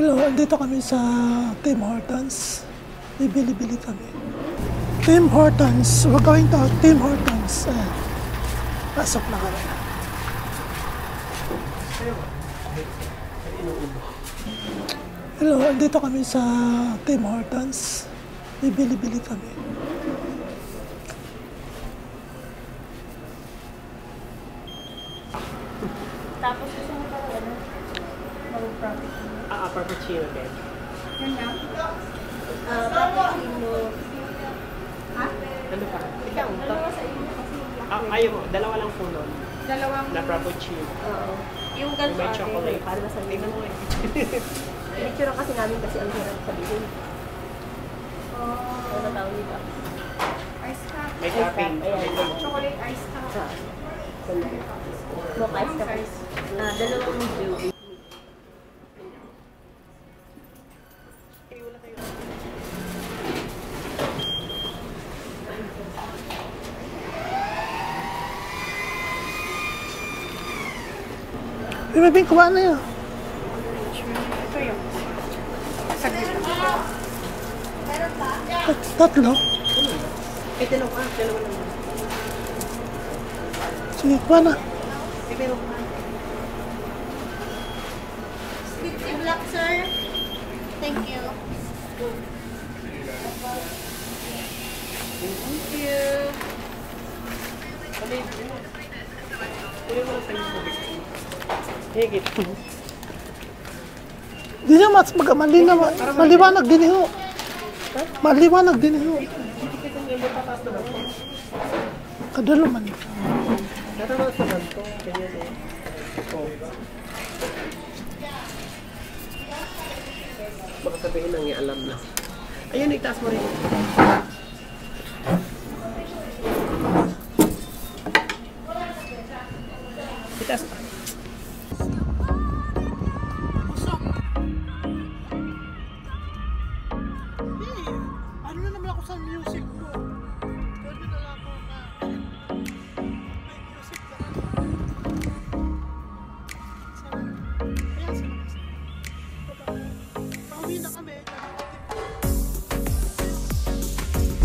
Hello, andito kami sa Tim Hortons. Bibili-bili kami. Tim Hortons. We're going to Tim Hortons. Pasok na kami. Hello, andito kami sa Tim Hortons. Bibili-bili kami. Tapos gusto mo parang ano? Mag-frappuccino. Frappuccino din. Yan lang? Frappuccino. Ha? Ano pa? Ikaw. Dalawa sa inyo kasi. Ayaw mo. Dalawa lang po nun. Dalawang... Na frappuccino. Oo. Yung ganito May chocolate. para sa Tingnan mo eh. Pinicture kasi namin kasi ang hirap sabihin. Ano na tawag dito? Ice cup. May topping. Chocolate ice cup. Mocha ice cup. Dalawang blue. May kuha na yun. Ito yun. Saglit lang. Tatlo. Dalawa lang. Sige, kuha na. Sweet black, sir. Thank you. Thank you. Tuloy mo lang sa yung tubig. Higit. Di na mas maliwanag din ho. Maliwanag din ho. Kadalo man. Natawag sa ganito. Ganyan eh. Baka sabihin nang alam na. Ayun, itaas mo rin. Itaas pa. Ano na naman ako sa music mo? Pwede na lang ako na may music ka na. Ayan sila kasi. Pauwi na kami.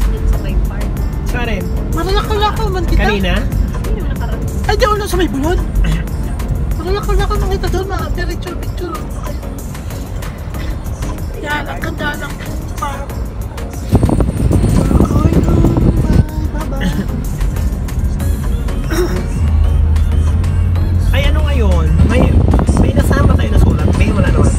Sa may park. Saan? Malalakaw man kita. Kanina? Hindi mo nakarating. Ay, di ulo sa may bulod. Malalakaw man kita doon. Mga picture. Yan, ang ganda ng park. Ay, ano ngayon? May nasama tayo na sulat. May wala naman.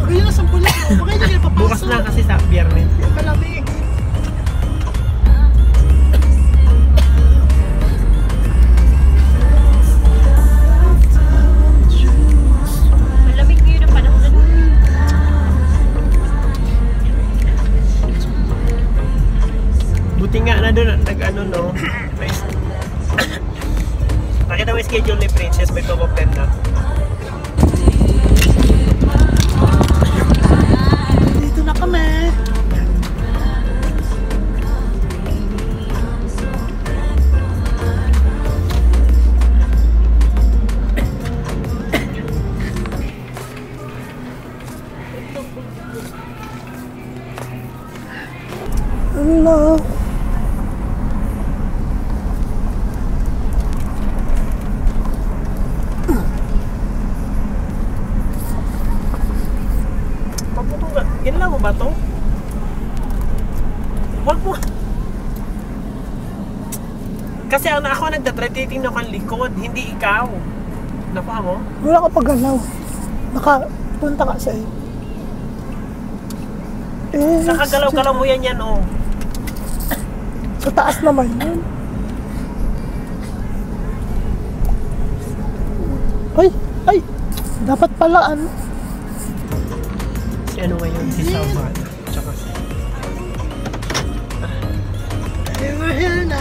Okay na sa bulod. Okay na yung papasok. Bukas na kasi sa biyernes. Malamig. Malamig ngayon ang panahon na doon. Buti nga na doon, nag-ano no. Nakita mo yung schedule ni Princess, may 12 of 10 na. Dito na kami. Hello. Paputungan. Ginala mo ba to? Wag mo. Kasi ako nagtatry, titignan ko ang likod, hindi ikaw. Nakuha mo? Wala ka pagalaw. Nakapunta ka sa iyo. Sa kagalaw-galaw mo yan oh. Sa taas naman yun. Ay! Dapat pala ano. Si ano ngayon? Si Salman. Tsaka si... We're here na.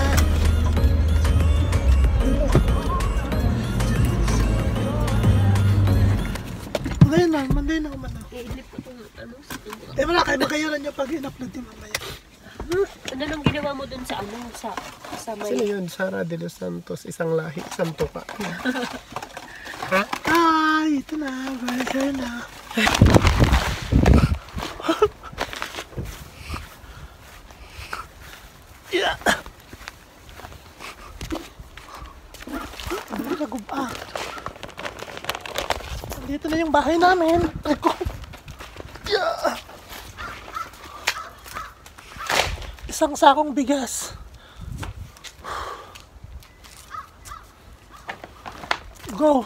Manday na naman ako. I-idlip ko itong ano sa tubo. Wala kayo makayaran nyo pag in-upload yung mamaya. Ano nang ginawa mo dun sa ano? Sa may... Sino yun? Sara de los Santos, isang lahi, isang tuka. Ha? Hi! na, we're here na. Yeah. Ano kaguba? Dito na yung bahay namin. Yeah. Isang sakong bigas. Go.